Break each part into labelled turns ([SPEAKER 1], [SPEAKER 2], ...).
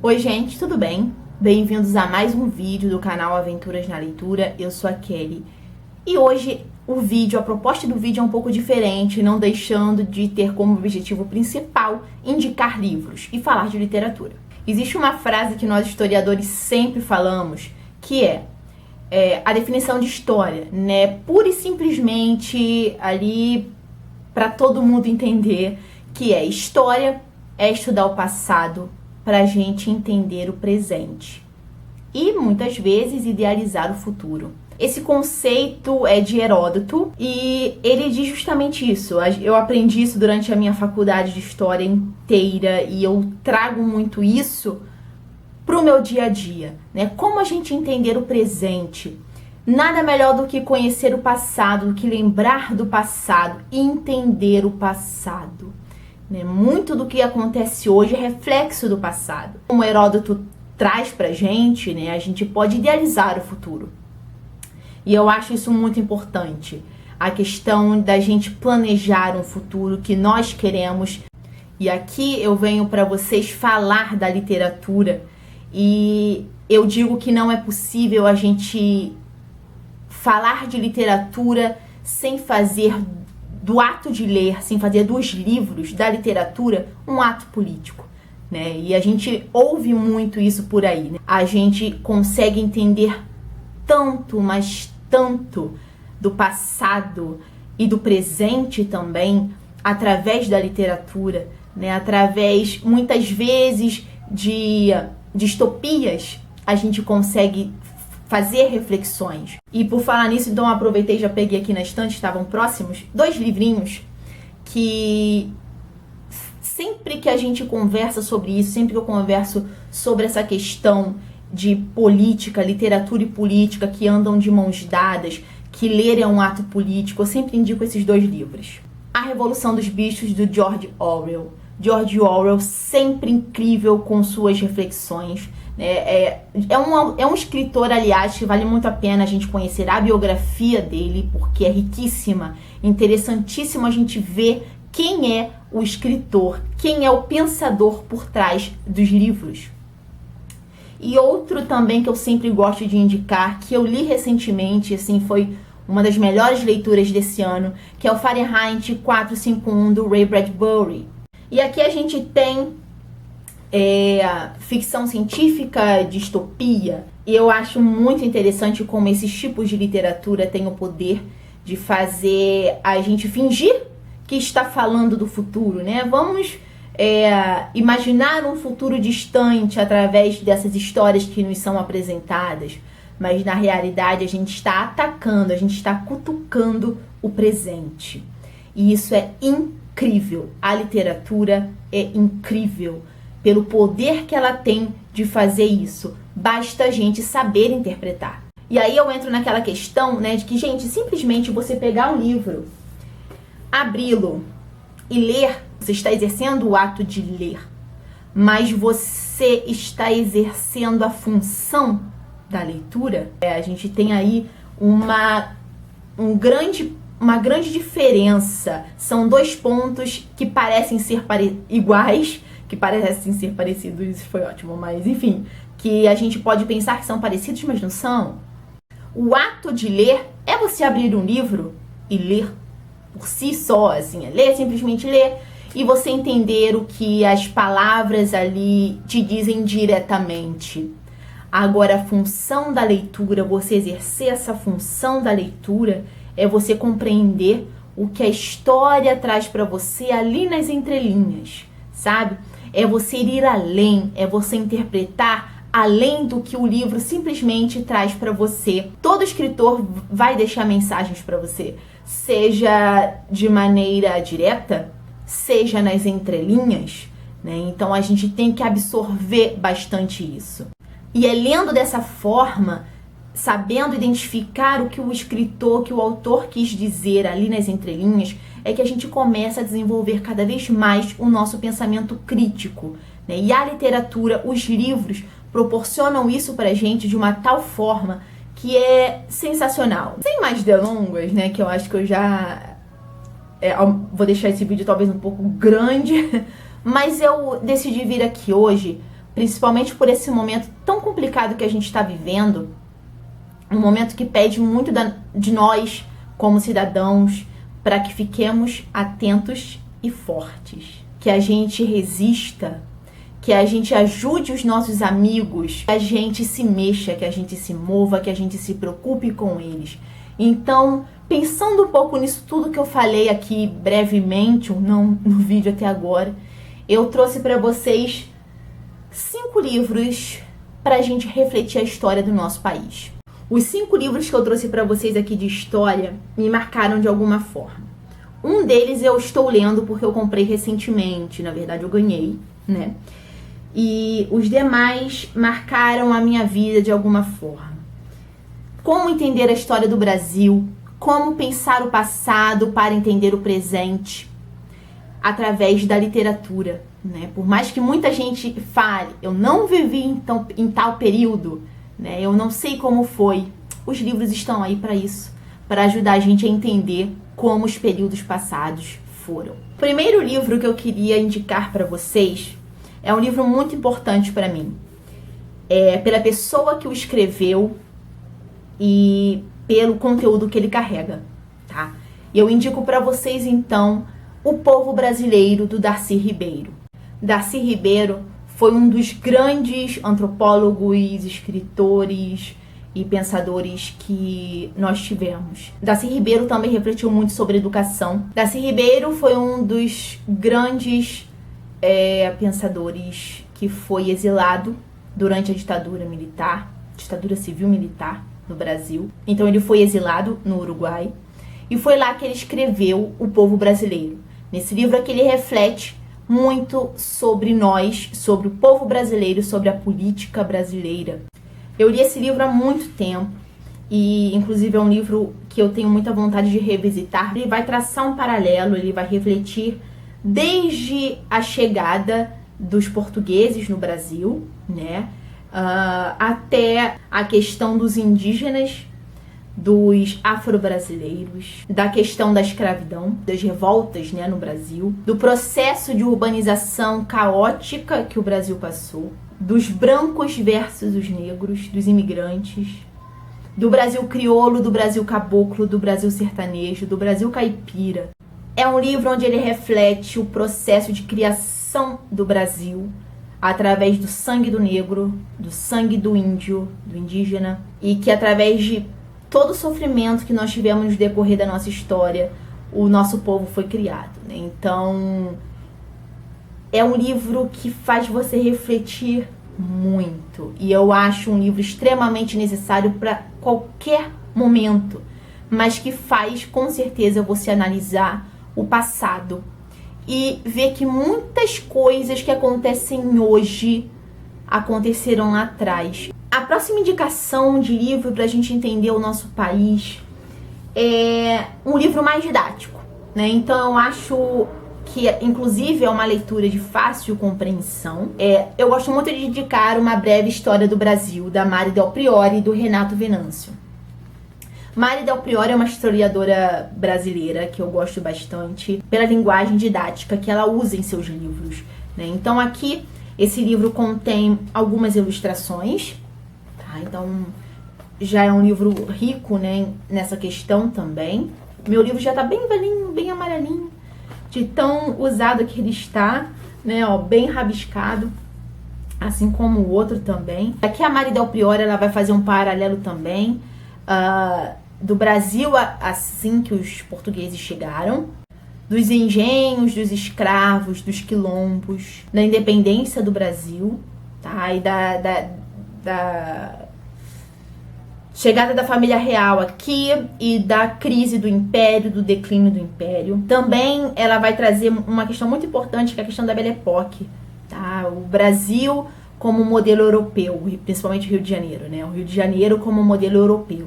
[SPEAKER 1] Oi gente, tudo bem? Bem-vindos a mais um vídeo do canal Aventuras na Leitura. Eu sou a Kelly e hoje a proposta do vídeo é um pouco diferente, não deixando de ter como objetivo principal indicar livros e falar de literatura. Existe uma frase que nós historiadores sempre falamos, que é a definição de história, né? Pura e simplesmente ali para todo mundo entender que história é estudar o passado para a gente entender o presente e muitas vezes idealizar o futuro. Esse conceito é de Heródoto e ele diz justamente isso. Eu aprendi isso durante a minha faculdade de história inteira e eu trago muito isso pro meu dia a dia, né? Como a gente entender o presente. Nada melhor do que conhecer o passado, do que lembrar do passado e entender o passado. Muito do que acontece hoje é reflexo do passado. Como Heródoto traz pra gente, né, a gente pode idealizar o futuro. E eu acho isso muito importante. A questão da gente planejar um futuro que nós queremos. E aqui eu venho para vocês falar da literatura. E eu digo que não é possível a gente falar de literatura sem fazer do ato de ler, sem fazer dos livros, da literatura, um ato político, né? E a gente ouve muito isso por aí, né? A gente consegue entender tanto, mas tanto do passado e do presente também através da literatura, né? Através, muitas vezes, de distopias, a gente consegue fazer reflexões. E por falar nisso, então eu aproveitei e já peguei aqui na estante, estavam próximos, 2 livrinhos que sempre que a gente conversa sobre isso, sempre que eu converso sobre essa questão de política, literatura e política que andam de mãos dadas, que ler é um ato político, eu sempre indico esses 2 livros. A Revolução dos Bichos, do George Orwell. George Orwell, sempre incrível com suas reflexões. É um escritor, aliás, que vale muito a pena a gente conhecer a biografia dele, porque é riquíssima, interessantíssimo a gente ver quem é o escritor, quem é o pensador por trás dos livros. E outro também que eu sempre gosto de indicar, que eu li recentemente, assim, foi uma das melhores leituras desse ano, que é o Fahrenheit 451, do Ray Bradbury. E aqui a gente tem ficção científica, distopia, e eu acho muito interessante como esses tipos de literatura têm o poder de fazer a gente fingir que está falando do futuro, né? Vamos imaginar um futuro distante através dessas histórias que nos são apresentadas, mas na realidade a gente está atacando, a gente está cutucando o presente. E isso é incrível. A literatura é incrível pelo poder que ela tem de fazer isso. Basta a gente saber interpretar. E aí eu entro naquela questão, né, de que, gente, simplesmente você pegar um livro, abri-lo e ler, você está exercendo o ato de ler, mas você está exercendo a função da leitura. A gente tem aí uma grande diferença. São 2 pontos que parecem ser iguais, que parecem ser parecidos, isso foi ótimo, mas enfim, que a gente pode pensar que são parecidos, mas não são. O ato de ler é você abrir um livro e ler por si só, assim, ler, simplesmente ler, e você entender o que as palavras ali te dizem diretamente. Agora, a função da leitura, você exercer essa função da leitura, é você compreender o que a história traz para você ali nas entrelinhas, sabe? É você ir além, é você interpretar além do que o livro simplesmente traz para você. Todo escritor vai deixar mensagens para você, seja de maneira direta, seja nas entrelinhas, né? Então a gente tem que absorver bastante isso. E é lendo dessa forma, sabendo identificar o que o escritor, que o autor quis dizer ali nas entrelinhas, é que a gente começa a desenvolver cada vez mais o nosso pensamento crítico, né? E a literatura, os livros, proporcionam isso pra gente de uma tal forma que é sensacional. Sem mais delongas, né, que eu acho que eu já vou deixar esse vídeo talvez um pouco grande, mas eu decidi vir aqui hoje principalmente por esse momento tão complicado que a gente está vivendo, um momento que pede muito de nós, como cidadãos, para que fiquemos atentos e fortes, que a gente resista, que a gente ajude os nossos amigos, que a gente se mexa, que a gente se mova, que a gente se preocupe com eles. Então, pensando um pouco nisso tudo que eu falei aqui brevemente, ou não no vídeo até agora, eu trouxe para vocês 5 livros para a gente refletir a história do nosso país. Os 5 livros que eu trouxe para vocês aqui de história me marcaram de alguma forma. Um deles eu estou lendo porque eu comprei recentemente, na verdade eu ganhei, né? E os demais marcaram a minha vida de alguma forma. Como entender a história do Brasil, como pensar o passado para entender o presente através da literatura, né? Por mais que muita gente fale, eu não vivi em tal período, né? Eu não sei como foi. Os livros estão aí para isso, para ajudar a gente a entender como os períodos passados foram. O primeiro livro que eu queria indicar para vocês é um livro muito importante para mim. É pela pessoa que o escreveu e pelo conteúdo que ele carrega, tá? E eu indico para vocês, então, O Povo Brasileiro, do Darcy Ribeiro. Darcy Ribeiro foi um dos grandes antropólogos, escritores e pensadores que nós tivemos. Darcy Ribeiro também refletiu muito sobre educação. Darcy Ribeiro foi um dos grandes pensadores que foi exilado durante a ditadura militar, ditadura civil-militar no Brasil. Então ele foi exilado no Uruguai e foi lá que ele escreveu O Povo Brasileiro. Nesse livro aqui ele reflete muito sobre nós, sobre o povo brasileiro, sobre a política brasileira. Eu li esse livro há muito tempo e, inclusive, é um livro que eu tenho muita vontade de revisitar. Ele vai traçar um paralelo, ele vai refletir desde a chegada dos portugueses no Brasil, né, até a questão dos indígenas, dos afro-brasileiros, da questão da escravidão, das revoltas, né, no Brasil, do processo de urbanização caótica que o Brasil passou, dos brancos versus os negros, dos imigrantes, do Brasil crioulo, do Brasil caboclo, do Brasil sertanejo, do Brasil caipira. É um livro onde ele reflete o processo de criação do Brasil através do sangue do negro, do sangue do índio, do indígena, e que através de todo o sofrimento que nós tivemos no decorrer da nossa história, o nosso povo foi criado, né? Então, é um livro que faz você refletir muito. E eu acho um livro extremamente necessário para qualquer momento, mas que faz, com certeza, você analisar o passado e ver que muitas coisas que acontecem hoje aconteceram lá atrás. A próxima indicação de livro para a gente entender o nosso país é um livro mais didático, né? Então eu acho que, inclusive, é uma leitura de fácil compreensão. Eu gosto muito de indicar Uma Breve História do Brasil, da Mari Del Priore e do Renato Venâncio. Mari Del Priore é uma historiadora brasileira que eu gosto bastante pela linguagem didática que ela usa em seus livros, né? Então aqui, esse livro contém algumas ilustrações, tá? Então já é um livro rico, né, nessa questão também. Meu livro já tá bem velhinho, bem amarelinho, de tão usado que ele está, né, ó, bem rabiscado, assim como o outro também. Aqui a Mari Del Priore, ela vai fazer um paralelo também do Brasil assim que os portugueses chegaram, dos engenhos, dos escravos, dos quilombos, da independência do Brasil, tá? E da chegada da família real aqui e da crise do império, do declínio do império. Também ela vai trazer uma questão muito importante, que é a questão da Belle Époque, tá? O Brasil como modelo europeu, principalmente o Rio de Janeiro, né? O Rio de Janeiro como modelo europeu.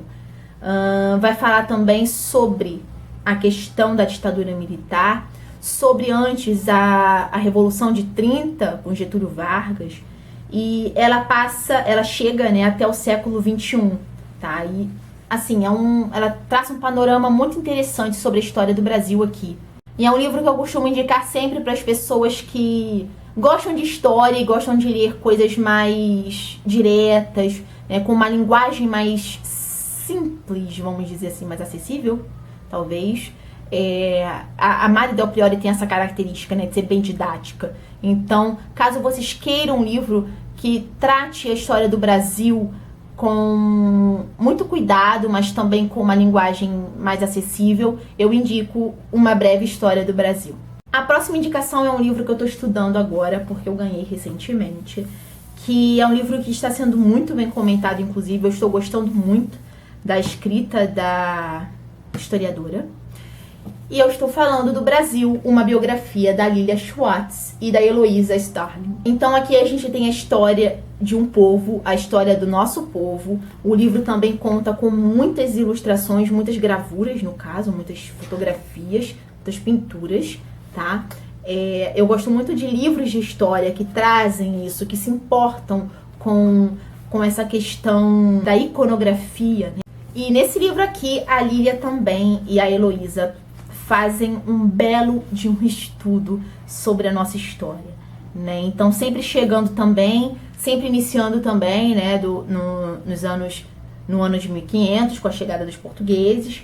[SPEAKER 1] Vai falar também sobre a questão da ditadura militar, sobre antes a Revolução de 30, com Getúlio Vargas, e ela chega, né, até o século XXI, tá? E, assim, ela traça um panorama muito interessante sobre a história do Brasil aqui. E é um livro que eu costumo indicar sempre para as pessoas que gostam de história e gostam de ler coisas mais diretas, né, com uma linguagem mais simples, vamos dizer assim, mais acessível, talvez. A Mari Del Priore tem essa característica, né, de ser bem didática. Então, caso vocês queiram um livro que trate a história do Brasil com muito cuidado, mas também com uma linguagem mais acessível, eu indico Uma Breve História do Brasil. A próxima indicação é um livro que eu estou estudando agora, porque eu ganhei recentemente, que é um livro que está sendo muito bem comentado, inclusive. Eu estou gostando muito da escrita da historiadora. E eu estou falando do Brasil, uma biografia da Lilia Schwartz e da Heloísa Starling. Então aqui a gente tem a história de um povo, a história do nosso povo. O livro também conta com muitas ilustrações, muitas gravuras, no caso, muitas fotografias, muitas pinturas, tá? Eu gosto muito de livros de história que trazem isso, que se importam com essa questão da iconografia, né? E nesse livro aqui, a Lilia também e a Heloísa fazem um belo de um estudo sobre a nossa história, né? Então, sempre chegando também, sempre iniciando também, né, no ano de 1500, com a chegada dos portugueses.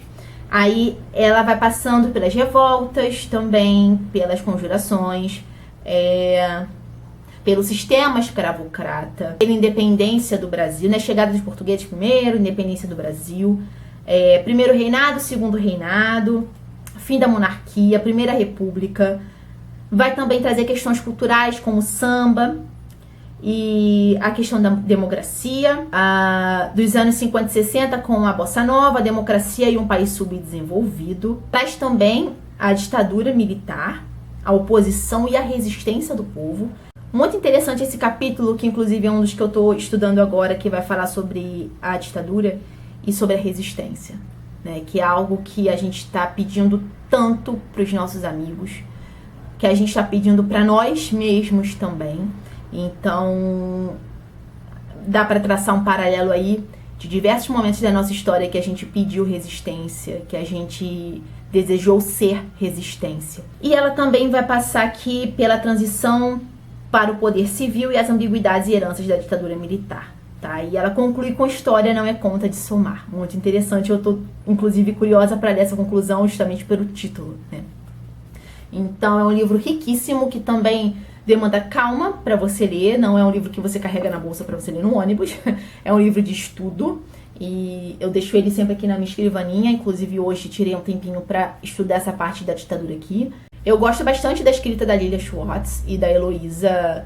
[SPEAKER 1] Aí ela vai passando pelas revoltas também, pelas conjurações, pelo sistema escravocrata, pela independência do Brasil, né? Chegada dos portugueses primeiro, independência do Brasil, primeiro reinado, segundo reinado, fim da monarquia, primeira república. Vai também trazer questões culturais como samba e a questão da democracia, dos anos 50 e 60 com a bossa nova, a democracia e um país subdesenvolvido. Traz também a ditadura militar, a oposição e a resistência do povo. Muito interessante esse capítulo, que inclusive é um dos que eu estou estudando agora, que vai falar sobre a ditadura e sobre a resistência, né? Que é algo que a gente está pedindo tanto para os nossos amigos, que a gente está pedindo para nós mesmos também. Então, dá para traçar um paralelo aí de diversos momentos da nossa história que a gente pediu resistência, que a gente desejou ser resistência. E ela também vai passar aqui pela transição para o poder civil e as ambiguidades e heranças da ditadura militar, tá? E ela conclui com história não é conta de somar. Muito interessante, eu tô inclusive curiosa para ler essa conclusão justamente pelo título, né? Então é um livro riquíssimo que também demanda calma para você ler, não é um livro que você carrega na bolsa para você ler no ônibus, é um livro de estudo e eu deixo ele sempre aqui na minha escrivaninha, inclusive hoje tirei um tempinho para estudar essa parte da ditadura aqui. Eu gosto bastante da escrita da Lilia Schwartz e da Heloísa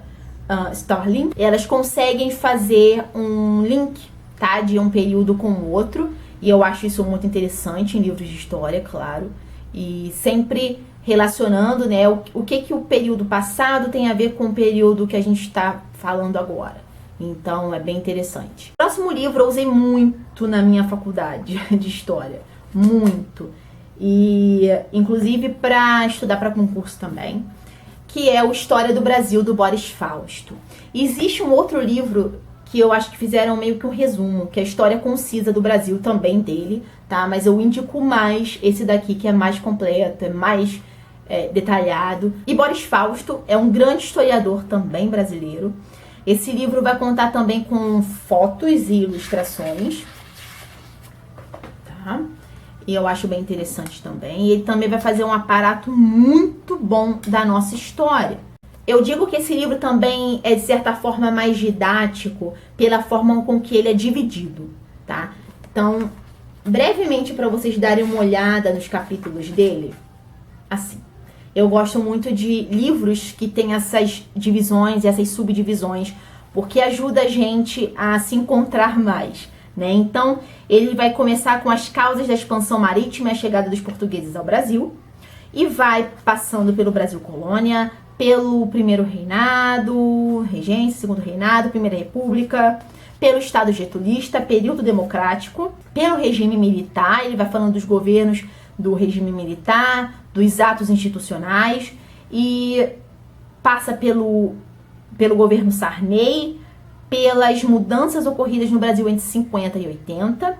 [SPEAKER 1] Starling. Elas conseguem fazer um link, tá, de um período com o outro, e eu acho isso muito interessante em livros de história, claro, e sempre relacionando, né, o que o período passado tem a ver com o período que a gente está falando agora. Então é bem interessante. O próximo livro eu usei muito na minha faculdade de história, muito, e inclusive para estudar para concurso também, que é o História do Brasil, do Boris Fausto. E existe um outro livro que eu acho que fizeram meio que um resumo, que é a História Concisa do Brasil, também dele, tá? Mas eu indico mais esse daqui, que é mais completo, é mais detalhado. E Boris Fausto é um grande historiador também brasileiro. Esse livro vai contar também com fotos e ilustrações, tá? E eu acho bem interessante também. E ele também vai fazer um aparato muito bom da nossa história. Eu digo que esse livro também é, de certa forma, mais didático pela forma com que ele é dividido, tá? Então, brevemente, para vocês darem uma olhada nos capítulos dele, assim. Eu gosto muito de livros que têm essas divisões e essas subdivisões, porque ajuda a gente a se encontrar mais, né? Então, ele vai começar com as causas da expansão marítima e a chegada dos portugueses ao Brasil, e vai passando pelo Brasil Colônia, pelo primeiro reinado, regência, segundo reinado, primeira república, pelo Estado getulista, período democrático, pelo regime militar. Ele vai falando dos governos do regime militar, dos atos institucionais, e passa pelo governo Sarney, pelas mudanças ocorridas no Brasil entre 50 e 80.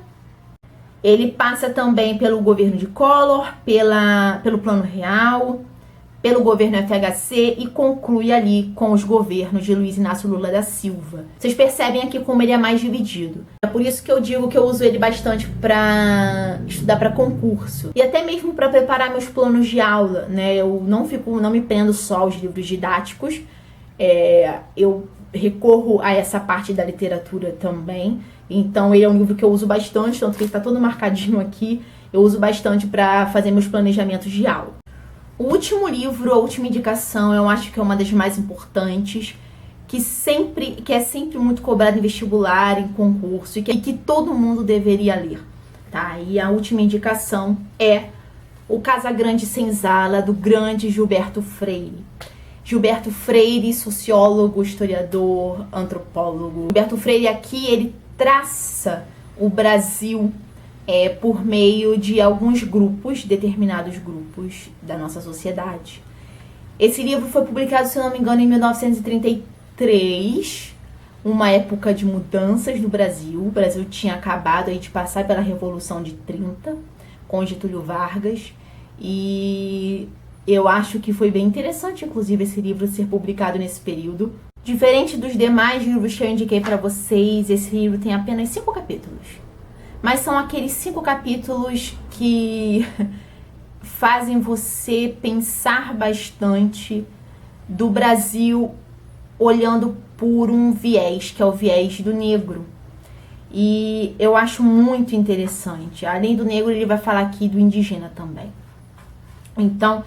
[SPEAKER 1] Ele passa também pelo governo de Collor, pelo Plano Real, pelo governo FHC e conclui ali com os governos de Luiz Inácio Lula da Silva. Vocês percebem aqui como ele é mais dividido. É por isso que eu digo que eu uso ele bastante para estudar para concurso e até mesmo para preparar meus planos de aula, né? Eu não me prendo só aos livros didáticos. Eu recorro a essa parte da literatura também. Então ele é um livro que eu uso bastante, tanto que ele está todo marcadinho aqui. Eu uso bastante para fazer meus planejamentos de aula. O último livro, a última indicação, eu acho que é uma das mais importantes, que é sempre muito cobrado em vestibular, em concurso, e que todo mundo deveria ler, tá? E a última indicação é O Casagrande Senzala, do grande Gilberto Freire. Gilberto Freire, sociólogo, historiador, antropólogo. Gilberto Freire aqui, ele traça o Brasil por meio de alguns grupos, determinados grupos da nossa sociedade. Esse livro foi publicado, se eu não me engano, em 1933, uma época de mudanças no Brasil. O Brasil tinha acabado aí de passar pela Revolução de 30, com Getúlio Vargas, e eu acho que foi bem interessante, inclusive, esse livro ser publicado nesse período. Diferente dos demais livros que eu indiquei para vocês, esse livro tem apenas 5 capítulos. Mas são aqueles 5 capítulos que fazem você pensar bastante do Brasil olhando por um viés, que é o viés do negro. E eu acho muito interessante. Além do negro, ele vai falar aqui do indígena também. Então,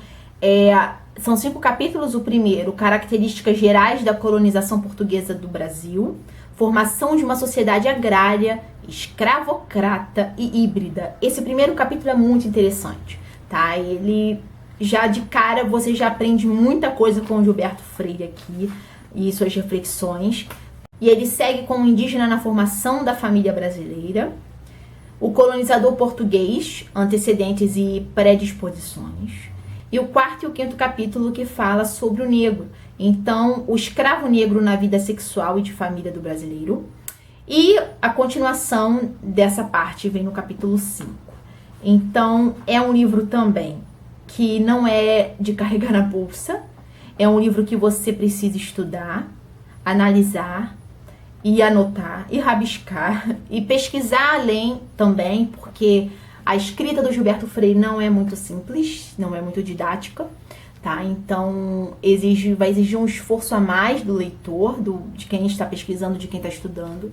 [SPEAKER 1] são 5 capítulos. O primeiro, características gerais da colonização portuguesa do Brasil. Formação de uma sociedade agrária, escravocrata e híbrida. Esse primeiro capítulo é muito interessante, tá? Ele já de cara você já aprende muita coisa com o Gilberto Freire aqui e suas reflexões. E ele segue com o indígena na formação da família brasileira, o colonizador português, antecedentes e predisposições. E o 4º e o 5º capítulo que fala sobre o negro. Então, o escravo negro na vida sexual e de família do brasileiro. E a continuação dessa parte vem no capítulo 5. Então, é um livro também que não é de carregar na bolsa. É um livro que você precisa estudar, analisar e anotar e rabiscar e pesquisar além também, porque a escrita do Gilberto Freire não é muito simples, não é muito didática. Tá? Então, vai exigir um esforço a mais do leitor, de quem está pesquisando, de quem está estudando,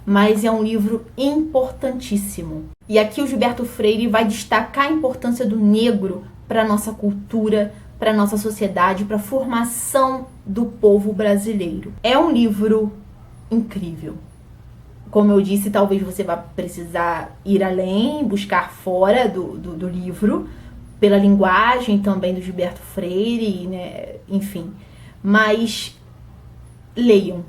[SPEAKER 1] mas é um livro importantíssimo. E aqui o Gilberto Freire vai destacar a importância do negro para a nossa cultura, para a nossa sociedade, para a formação do povo brasileiro. É um livro incrível. Como eu disse, talvez você vá precisar ir além, buscar fora do livro, pela linguagem também do Gilberto Freire, né? Enfim. Mas leiam,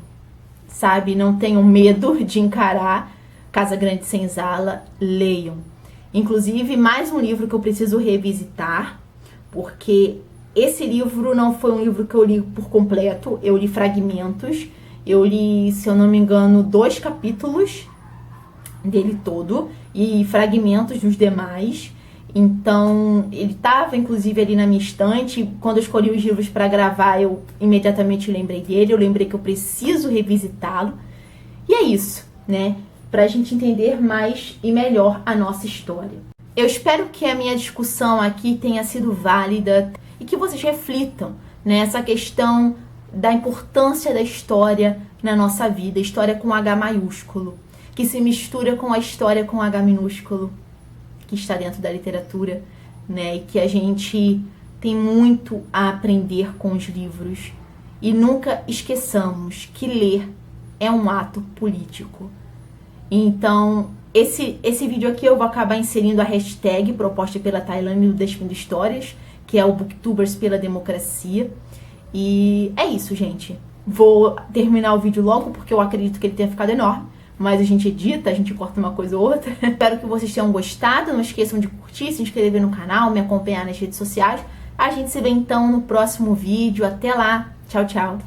[SPEAKER 1] sabe? Não tenham medo de encarar Casagrande Senzala, leiam. Inclusive, mais um livro que eu preciso revisitar, porque esse livro não foi um livro que eu li por completo, eu li fragmentos, eu li, se eu não me engano, 2 capítulos dele todo e fragmentos dos demais. Então, ele estava, inclusive, ali na minha estante. Quando eu escolhi os livros para gravar, eu imediatamente lembrei dele. Eu lembrei que eu preciso revisitá-lo. E é isso, né? Pra gente entender mais e melhor a nossa história. Eu espero que a minha discussão aqui tenha sido válida e que vocês reflitam nessa questão da importância da história na nossa vida. História com H maiúsculo, que se mistura com a história com H minúsculo, que está dentro da literatura, né? E que a gente tem muito a aprender com os livros. E nunca esqueçamos que ler é um ato político. Então, esse vídeo aqui eu vou acabar inserindo a hashtag proposta pela Tailândia do Despindo Histórias, que é o Booktubers pela Democracia. E é isso, gente. Vou terminar o vídeo logo, porque eu acredito que ele tenha ficado enorme. Mas a gente edita, a gente corta uma coisa ou outra. Espero que vocês tenham gostado. Não esqueçam de curtir, se inscrever no canal, me acompanhar nas redes sociais. A gente se vê então no próximo vídeo. Até lá. Tchau, tchau.